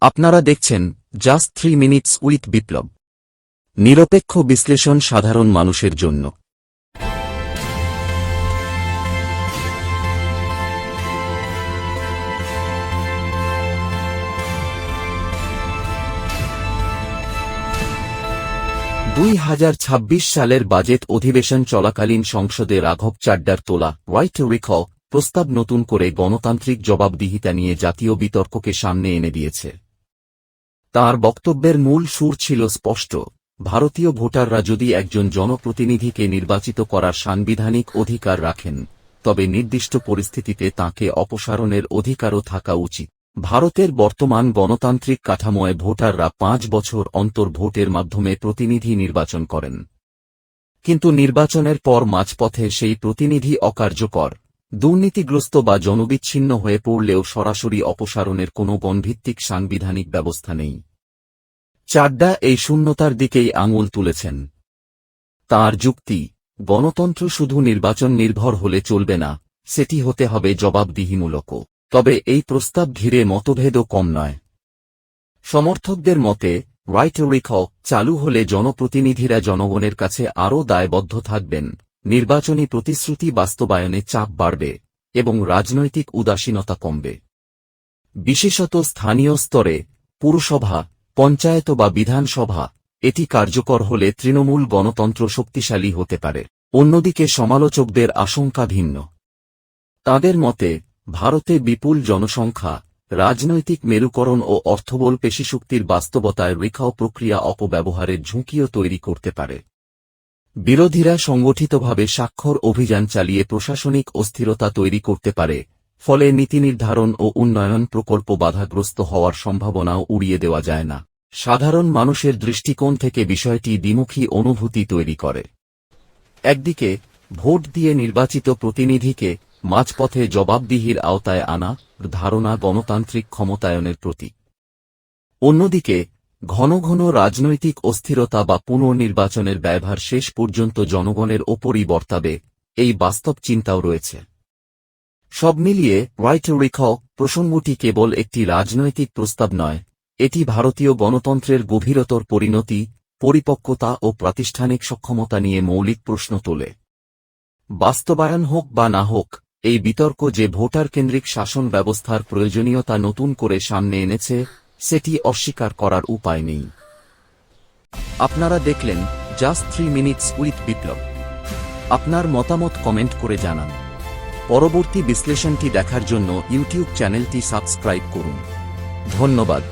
আপনারা দেখছেন just 3 minutes with বিপ্লব। নিরপেক্ষ বিশ্লেষণ সাধারণ মানুষের জন্য। সালের বাজেট অধিবেশন চলাকালীন সংসদে রাঘব চাড্ডার তোলা রাইট টু রিকল প্রস্তাব নতুন করে গণতান্ত্রিক জবাবদিহিতা নিয়ে জাতীয় বিতর্ককে সামনে এনে দিয়েছে। তাঁর বক্তব্যের মূল সুর ছিল স্পষ্ট: ভারতীয় ভোটাররা যদি একজন জনপ্রতিনিধিকে নির্বাচিত করার সাংবিধানিক অধিকার রাখেন, তবে নির্দিষ্ট পরিস্থিতিতে তাঁকে অপসারণের অধিকারও থাকা উচিত। ভারতের বর্তমান গণতান্ত্রিক কাঠামোয় ভোটাররা 5 বছর অন্তর ভোটের মাধ্যমে প্রতিনিধি নির্বাচন করেন, কিন্তু নির্বাচনের পর মাঝপথে সেই প্রতিনিধি অকার্যকর, দুর্নীতিগ্রস্ত বা জনবিচ্ছিন্ন হয়ে পড়লেও সরাসরি অপসারণের কোনো গণভিত্তিক সাংবিধানিক ব্যবস্থা নেই। চাড্ডা এই শূন্যতার দিকেই আঙুল তুলেছেন। তাঁর যুক্তি, গণতন্ত্র শুধু নির্বাচন নির্ভর হলে চলবে না, সেটি হতে হবে জবাবদিহিমূলকও। তবে এই প্রস্তাব ঘিরে মতভেদও কম নয়। সমর্থকদের মতে, রাইট টু রিকল চালু হলে জনপ্রতিনিধিরা জনগণের কাছে আরও দায়বদ্ধ থাকবেন, নির্বাচনী প্রতিশ্রুতি বাস্তবায়নে চাপ বাড়বে এবং রাজনৈতিক উদাসীনতা কমবে। বিশেষত স্থানীয় স্তরে, পুরসভা, পঞ্চায়েত বা বিধানসভা, এটি কার্যকর হলে তৃণমূল গণতন্ত্র শক্তিশালী হতে পারে। অন্যদিকে সমালোচকদের আশঙ্কা ভিন্ন। তাঁদের মতে, ভারতে বিপুল জনসংখ্যা, রাজনৈতিক মেরুকরণ ও অর্থবল পেশিশক্তির বাস্তবতায় রিকল প্রক্রিয়া অপব্যবহারের ঝুঁকিও তৈরি করতে পারে। বিরোধীরা সংগঠিতভাবে স্বাক্ষর অভিযান চালিয়ে প্রশাসনিক অস্থিরতা তৈরি করতে পারে, ফলে নীতি নির্ধারণ ও উন্নয়ন প্রকল্প বাধাগ্রস্ত হওয়ার সম্ভাবনাও উড়িয়ে দেওয়া যায় না। সাধারণ মানুষের দৃষ্টিকোণ থেকে বিষয়টি দ্বিমুখী অনুভূতি তৈরি করে। একদিকে, ভোট দিয়ে নির্বাচিত প্রতিনিধিকে মাঝপথে জবাবদিহির আওতায় আনা ধারণা গণতান্ত্রিক ক্ষমতায়নের প্রতীক। অন্যদিকে, ঘন ঘন রাজনৈতিক অস্থিরতা বা পুনর্নির্বাচনের ব্যয়ভার শেষ পর্যন্ত জনগণের ওপরই বর্তাবে, এই বাস্তব চিন্তাও রয়েছে। সব মিলিয়ে রাইট টু রিকল প্রসঙ্গটি কেবল একটি রাজনৈতিক প্রস্তাব নয়, এটি ভারতীয় গণতন্ত্রের গভীরতর পরিণতি, পরিপক্কতা ও প্রাতিষ্ঠানিক সক্ষমতা নিয়ে মৌলিক প্রশ্ন তোলে। বাস্তবায়ন হোক বা না হোক, এই বিতর্ক যে ভোটার কেন্দ্রিক শাসন ব্যবস্থার প্রয়োজনীয়তা নতুন করে সামনে এনেছে, সেটি অস্বীকার করার উপায় নেই। আপনারা দেখলেন জাস্ট 3 মিনিটস উইথ বিপ্লব। আপনার মতামত কমেন্ট করে জানান। পরবর্তী বিশ্লেষণটি দেখার জন্য ইউটিউব চ্যানেলটি সাবস্ক্রাইব করুন। ধন্যবাদ।